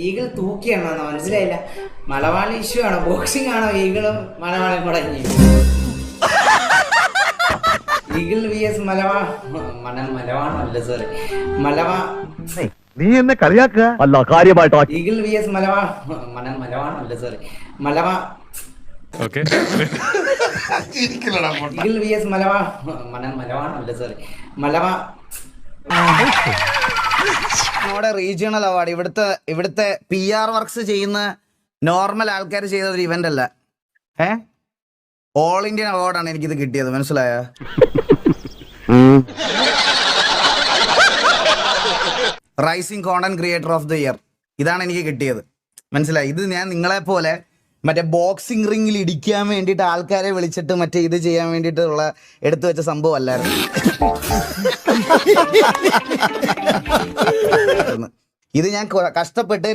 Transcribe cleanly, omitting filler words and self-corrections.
Eagle തൂക്കിയാണോ മനസ്സിലായില്ല. മലവാളി issue ആണോ, boxing ആണോ, ഈഗിളും മലവാളും കൂടെ? ഈഗിൾ vs മലവാണല്ല സോറി മലവാ. നീ എന്നെ കളിയാക്കുക അല്ല കാര്യമായിട്ടോ. ഈഗിൾ vs മലവാണല്ല സോറി മലവാ. ഈഗിൾ vs മലവാണല്ല സോറി മലവാ. നമ്മുടെ റീജിയണൽ അവാർഡ് ഇവിടുത്തെ PR വർക്ക്സ് ചെയ്യുന്ന നോർമൽ ആൾക്കാർ ചെയ്ത ഒരു ഇവന്റ് അല്ല. ഓൾ ഇന്ത്യൻ അവാർഡാണ് എനിക്കിത് കിട്ടിയത്, മനസ്സിലായ? Rising content creator of the year ഇതാണ് എനിക്ക് കിട്ടിയത്, മനസ്സിലായി? ഇത് ഞാൻ നിങ്ങളെ പോലെ മറ്റേ ബോക്സിംഗ് റിംഗിൽ ഇടിക്കാൻ വേണ്ടിയിട്ട് ആൾക്കാരെ വിളിച്ചിട്ട് മറ്റേ ഇത് ചെയ്യാൻ വേണ്ടിയിട്ടുള്ള എടുത്തു വെച്ച സംഭവം അല്ലായിരുന്നു ഇത്. ഞാൻ കഷ്ടപ്പെട്ട്